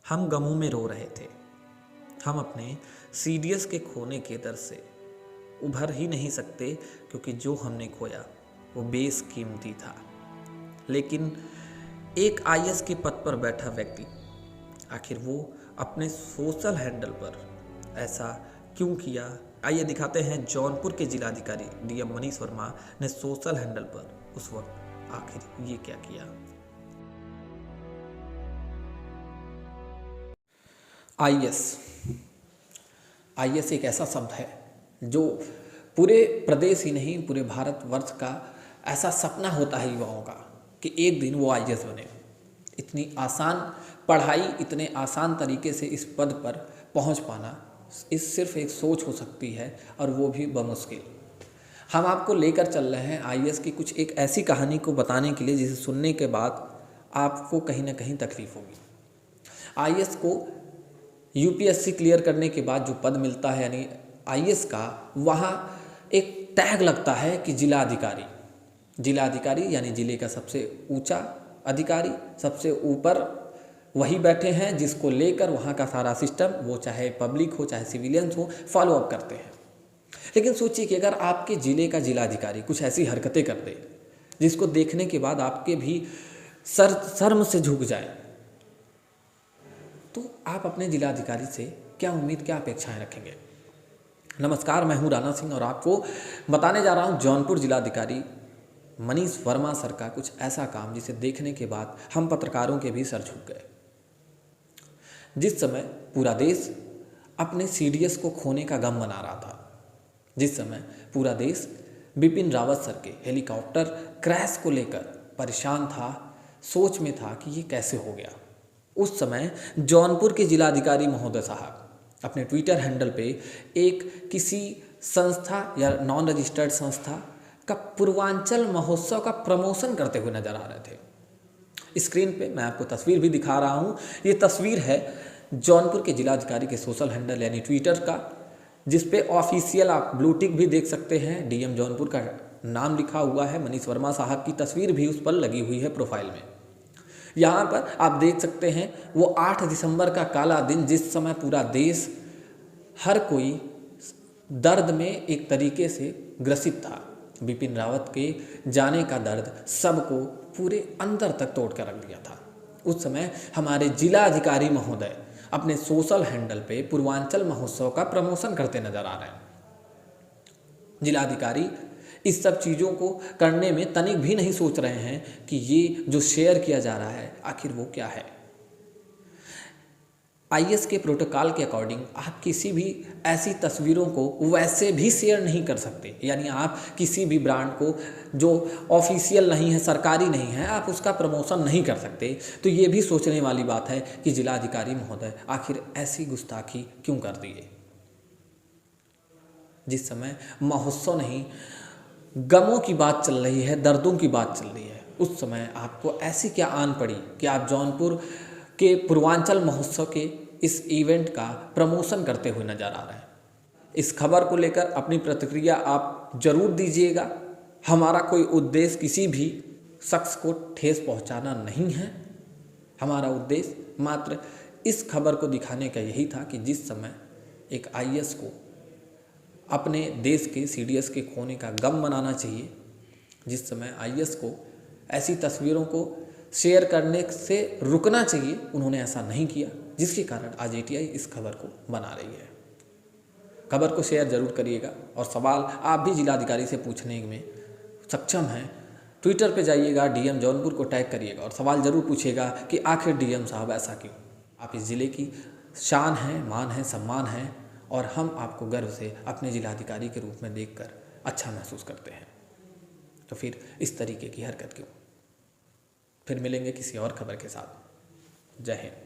हम गमों में रो रहे थे। हम अपने सीडीएस के खोने के दर से उभर ही नहीं सकते, क्योंकि जो हमने खोया वो बेशकीमती था। लेकिन एक आईएएस के पद पर बैठा व्यक्ति, आखिर वो अपने सोशल हैंडल पर ऐसा क्यों किया? आइए दिखाते हैं जौनपुर के जिलाधिकारी डीएम मनीष वर्मा ने सोशल हैंडल पर उस वक्त आखिर ये क्या किया। आईएएस एक ऐसा शब्द है जो पूरे प्रदेश ही नहीं, पूरे भारतवर्ष का ऐसा सपना होता है युवाओं का कि एक दिन वो आईएएस बने। इतनी आसान पढ़ाई, इतने आसान तरीके से इस पद पर पहुंच पाना, इस सिर्फ एक सोच हो सकती है, और वो भी बमुश्किल। हम आपको लेकर चल रहे हैं आईएएस की कुछ एक ऐसी कहानी को बताने के लिए जिसे सुनने के बाद आपको कहीं ना कहीं तकलीफ होगी। आईएएस को यूपीएससी क्लियर करने के बाद जो पद मिलता है यानी आईएएस का, वहाँ एक टैग लगता है कि जिलाधिकारी। जिलाधिकारी यानी जिले का सबसे ऊंचा अधिकारी, सबसे ऊपर वही बैठे हैं जिसको लेकर वहाँ का सारा सिस्टम, वो चाहे पब्लिक हो चाहे सिविलियंस हो, फॉलो अप करते हैं। लेकिन सोचिए कि अगर आपके ज़िले का जिलाधिकारी कुछ ऐसी हरकतें कर दे जिसको देखने के बाद आपके भी शर्म से झुक जाए, तो आप अपने जिलाधिकारी से क्या उम्मीद, क्या अपेक्षाएं रखेंगे? नमस्कार, मैं हूं राणा सिंह और आपको बताने जा रहा हूं जौनपुर जिलाधिकारी मनीष वर्मा सर का कुछ ऐसा काम जिसे देखने के बाद हम पत्रकारों के भी सर झुक गए। जिस समय पूरा देश अपने सीडीएस को खोने का गम मना रहा था, जिस समय पूरा देश बिपिन रावत सर के हेलीकॉप्टर क्रैश को लेकर परेशान था, सोच में था कि ये कैसे हो गया, उस समय जौनपुर के जिलाधिकारी महोदय साहब अपने ट्विटर हैंडल पे एक किसी संस्था या नॉन रजिस्टर्ड संस्था का पूर्वांचल महोत्सव का प्रमोशन करते हुए नजर आ रहे थे। स्क्रीन पे मैं आपको तस्वीर भी दिखा रहा हूँ। ये तस्वीर है जौनपुर के जिलाधिकारी के सोशल हैंडल यानी ट्विटर का, जिस पे ऑफिशियल आप ब्लू टिक भी देख सकते हैं, डीएम जौनपुर का नाम लिखा हुआ है, मनीष वर्मा साहब की तस्वीर भी उस पर लगी हुई है प्रोफाइल में। यहाँ पर आप देख सकते हैं वो 8 दिसंबर का काला दिन, जिस समय पूरा देश, हर कोई दर्द में एक तरीके से ग्रसित था। बिपिन रावत के जाने का दर्द सबको पूरे अंदर तक तोड़ कर रख दिया था। उस समय हमारे जिलाधिकारी महोदय अपने सोशल हैंडल पे पूर्वांचल महोत्सव का प्रमोशन करते नजर आ रहे हैं। जिलाधिकारी इस सब चीज़ों को करने में तनिक भी नहीं सोच रहे हैं कि ये जो शेयर किया जा रहा है आखिर वो क्या है। आईएएस के प्रोटोकॉल के अकॉर्डिंग आप किसी भी ऐसी तस्वीरों को वैसे भी शेयर नहीं कर सकते, यानी आप किसी भी ब्रांड को जो ऑफिशियल नहीं है, सरकारी नहीं है, आप उसका प्रमोशन नहीं कर सकते। तो ये भी सोचने वाली बात है कि जिलाधिकारी महोदय आखिर ऐसी गुस्ताखी क्यों कर दिए। जिस समय महोत्सव नहीं, गमों की बात चल रही है, दर्दों की बात चल रही है, उस समय आपको ऐसी क्या आन पड़ी कि आप जौनपुर के पूर्वांचल महोत्सव के इस इवेंट का प्रमोशन करते हुए नजर आ रहे हैं। इस खबर को लेकर अपनी प्रतिक्रिया आप जरूर दीजिएगा। हमारा कोई उद्देश्य किसी भी शख्स को ठेस पहुंचाना नहीं है। हमारा उद्देश्य मात्र इस खबर को दिखाने का यही था कि जिस समय एक आईएएस को अपने देश के सीडीएस के खोने का गम मनाना चाहिए, जिस समय आईएएस को ऐसी तस्वीरों को शेयर करने से रुकना चाहिए, उन्होंने ऐसा नहीं किया, जिसके कारण आज एटीआई इस खबर को बना रही है। खबर को शेयर जरूर करिएगा और सवाल आप भी जिलाधिकारी से पूछने में सक्षम हैं। ट्विटर पे जाइएगा, डीएम जौनपुर को टैग करिएगा और सवाल जरूर पूछिएगा कि आखिर डीएम साहब ऐसा क्यों। आप इस ज़िले की शान हैं, मान है, सम्मान है, और हम आपको गर्व से अपने जिलाधिकारी के रूप में देखकर अच्छा महसूस करते हैं। तो फिर इस तरीके की हरकत क्यों? फिर मिलेंगे किसी और खबर के साथ। जय हिंद।